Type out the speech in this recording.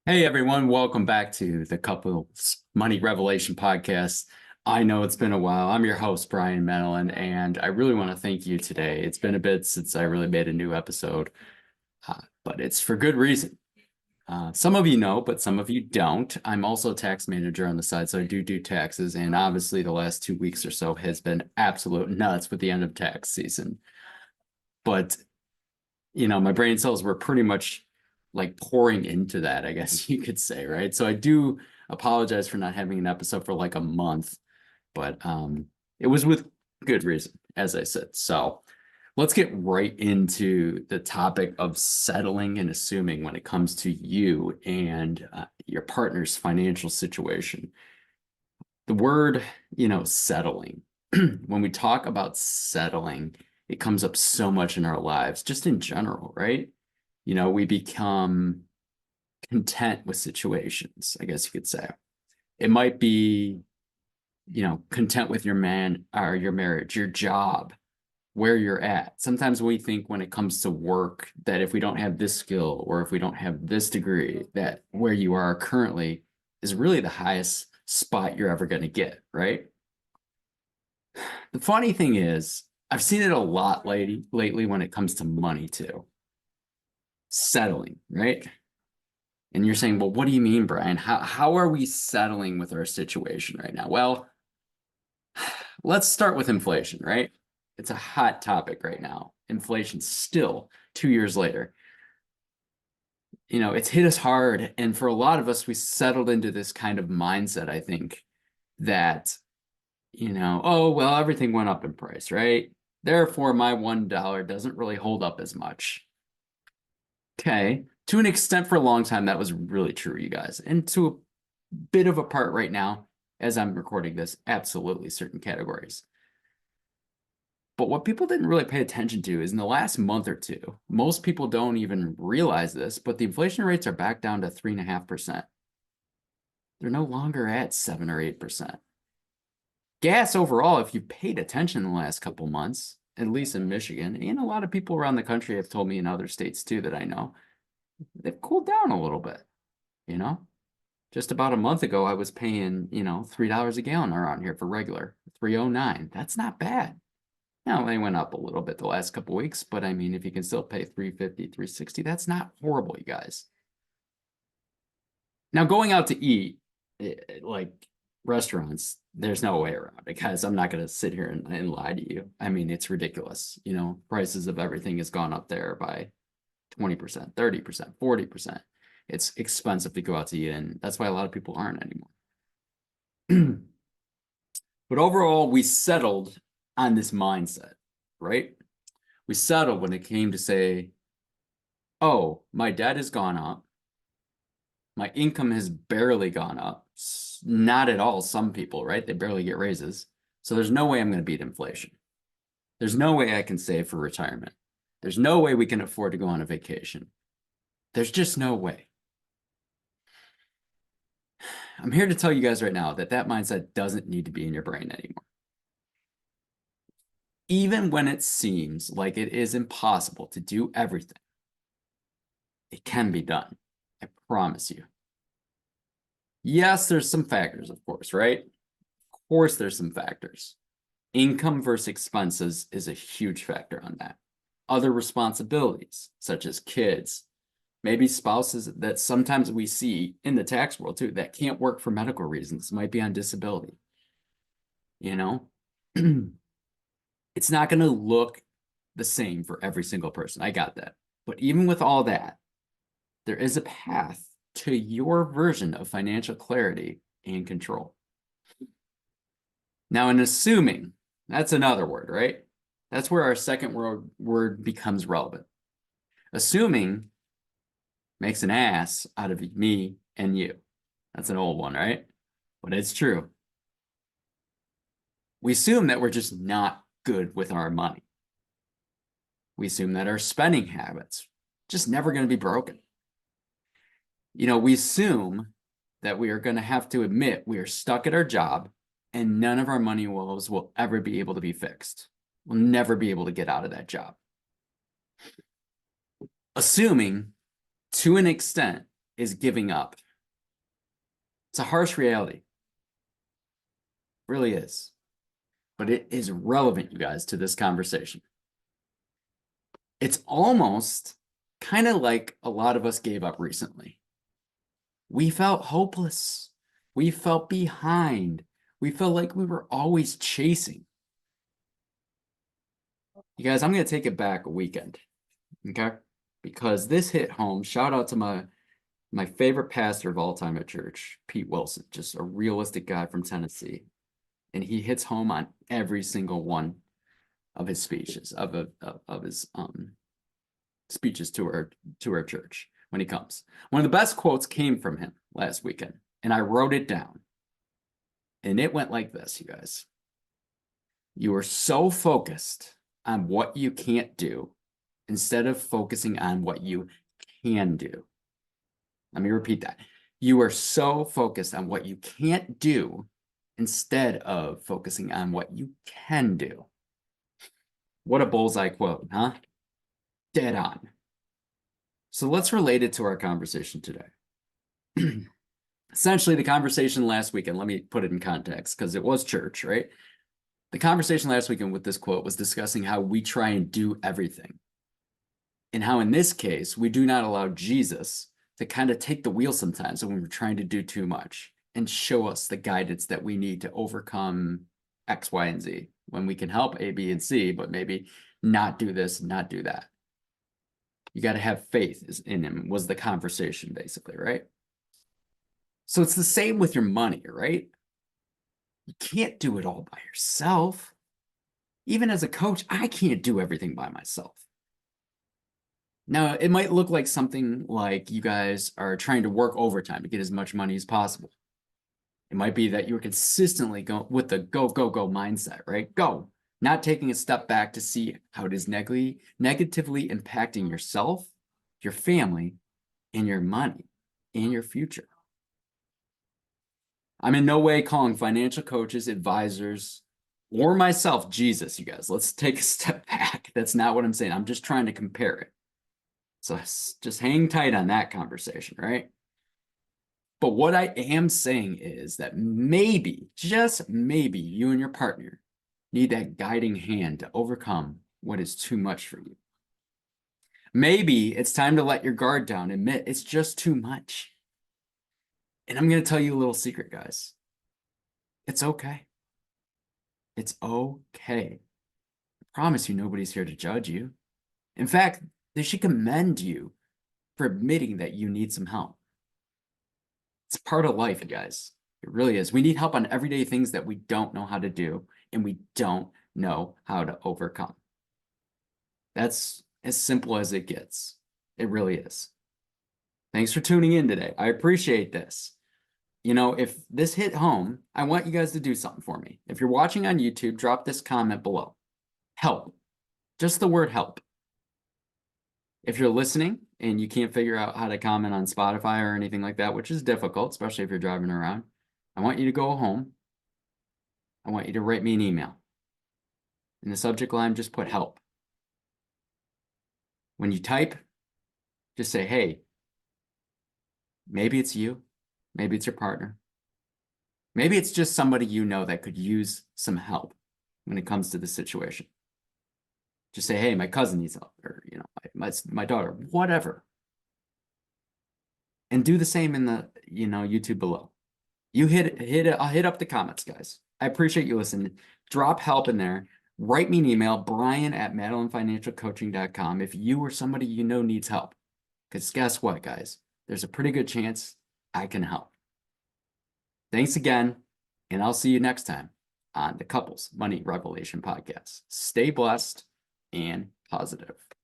Hey everyone, welcome back to the Couples Money Revelation podcast. I know it's been a while. I'm your host, Brian Menelin, and I really want to thank you today. It's been a bit since I really made a new episode, but it's for good reason. Some of you know, but some of you don't. I'm also a tax manager on the side, so I do taxes, and obviously the last 2 weeks or so has been absolute nuts with the end of tax season. But, my brain cells were pretty much like pouring into that, I guess you could say, right? So I do apologize for not having an episode for like a month, but it was with good reason, as I said. So let's get right into the topic of settling and assuming when it comes to you and your partner's financial situation. The word, settling. When we talk about settling, it comes up so much in our lives, just in general, right? We become content with situations, I guess you could say. It might be, content with your man or your marriage, your job, where you're at. Sometimes we think when it comes to work that if we don't have this skill or if we don't have this degree, that where you are currently is really the highest spot you're ever going to get, right? The funny thing is, I've seen it a lot lately when it comes to money too. Settling, right? And you're saying, well, what do you mean, Brian? How are we settling with our situation right now? Well, let's start with inflation, right? It's a hot topic right now. Inflation still 2 years later. It's hit us hard. And for a lot of us, we settled into this kind of mindset, I think, that, oh, well, everything went up in price, right? Therefore, my $1 doesn't really hold up as much. Okay. To an extent, for a long time, that was really true, you guys. And to a bit of a part right now, as I'm recording this, absolutely certain categories. But what people didn't really pay attention to is in the last month or two, most people don't even realize this, but the inflation rates are back down to 3.5%. They're no longer at 7 or 8%. Gas overall, if you paid attention in the last couple months, at least in Michigan, and a lot of people around the country have told me in other states too that I know, they've cooled down a little bit, you know? Just about a month ago, I was paying, $3 a gallon around here for regular, 3.09. That's not bad. Now, they went up a little bit the last couple weeks, but I mean, if you can still pay 3.50, 3.60, that's not horrible, you guys. Now, going out to eat, like restaurants, there's no way around it, guys. I'm not going to sit here and lie to you. I mean, it's ridiculous. Prices of everything has gone up there by 20%, 30%, 40%. It's expensive to go out to eat, and that's why a lot of people aren't anymore. But overall, we settled on this mindset, right? We settled when it came to say, oh, my debt has gone up. My income has barely gone up. Not at all. Some people, right? They barely get raises. So there's no way I'm going to beat inflation. There's no way I can save for retirement. There's no way we can afford to go on a vacation. There's just no way. I'm here to tell you guys right now that mindset doesn't need to be in your brain anymore. Even when it seems like it is impossible to do everything, it can be done. I promise you. Yes, there's some factors, of course, right? Of course, there's some factors. Income versus expenses is a huge factor on that. Other responsibilities, such as kids, maybe spouses that sometimes we see in the tax world too, that can't work for medical reasons, might be on disability. It's not going to look the same for every single person. I got that. But even with all that, there is a path to your version of financial clarity and control. Now, in assuming, that's another word, right? That's where our second word becomes relevant. Assuming makes an ass out of me and you. That's an old one, right? But it's true. We assume that we're just not good with our money. We assume that our spending habits just never going to be broken. We assume that we are going to have to admit we are stuck at our job and none of our money woes will ever be able to be fixed. We'll never be able to get out of that job. Assuming, to an extent, is giving up. It's a harsh reality. It really is. But it is relevant, you guys, to this conversation. It's almost kind of like a lot of us gave up recently. We felt hopeless. We felt behind. We felt like we were always chasing. You guys, I'm going to take it back a weekend, okay? Because this hit home. Shout out to my favorite pastor of all time at church, Pete Wilson, just a realistic guy from Tennessee. And he hits home on every single one of his speeches, of his speeches to our church when he comes. One of the best quotes came from him last weekend, and I wrote it down. And it went like this, you guys. You are so focused on what you can't do instead of focusing on what you can do. Let me repeat that. You are so focused on what you can't do instead of focusing on what you can do. What a bullseye quote, huh? Dead on. So let's relate it to our conversation today. Essentially, the conversation last weekend, let me put it in context because it was church, right? The conversation last weekend with this quote was discussing how we try and do everything. And how in this case, we do not allow Jesus to kind of take the wheel sometimes when we're trying to do too much and show us the guidance that we need to overcome X, Y, and Z. When we can help A, B, and C, but maybe not do this, not do that. You got to have faith in him was the conversation basically, right? So it's the same with your money, right? You can't do it all by yourself. Even as a coach, I can't do everything by myself. Now, it might look like something like you guys are trying to work overtime to get as much money as possible. It might be that you're consistently going with the go, go, go mindset, right? Go, not taking a step back to see how it is negatively impacting yourself, your family, and your money, and your future. I'm in no way calling financial coaches, advisors, or myself Jesus, you guys. Let's take a step back. That's not what I'm saying. I'm just trying to compare it. So just hang tight on that conversation, right? But what I am saying is that maybe, just maybe, you and your partner need that guiding hand to overcome what is too much for you. Maybe it's time to let your guard down, admit it's just too much. And I'm going to tell you a little secret, guys. It's okay. It's okay. I promise you, nobody's here to judge you. In fact, they should commend you for admitting that you need some help. It's part of life, you guys. It really is. We need help on everyday things that we don't know how to do and we don't know how to overcome. That's as simple as it gets. It really is. Thanks for tuning in today. I appreciate this. You know, if this hit home, I want you guys to do something for me. If you're watching on YouTube, drop this comment below. Help. Just the word help. If you're listening and you can't figure out how to comment on Spotify or anything like that, which is difficult, especially if you're driving around, I want you to go home. I want you to write me an email. In the subject line, just put help. When you type, just say, hey, maybe it's you. Maybe it's your partner. Maybe it's just somebody you know that could use some help when it comes to the situation. Just say, hey, my cousin needs help, or you know, my daughter, whatever. And do the same in the YouTube below. You hit it. I'll hit up the comments, guys. I appreciate you listening. Drop help in there. Write me an email, brian@madelinefinancialcoaching.com, if you or somebody you know needs help. Because guess what, guys? There's a pretty good chance I can help. Thanks again, and I'll see you next time on the Couples Money Revelation Podcast. Stay blessed and positive.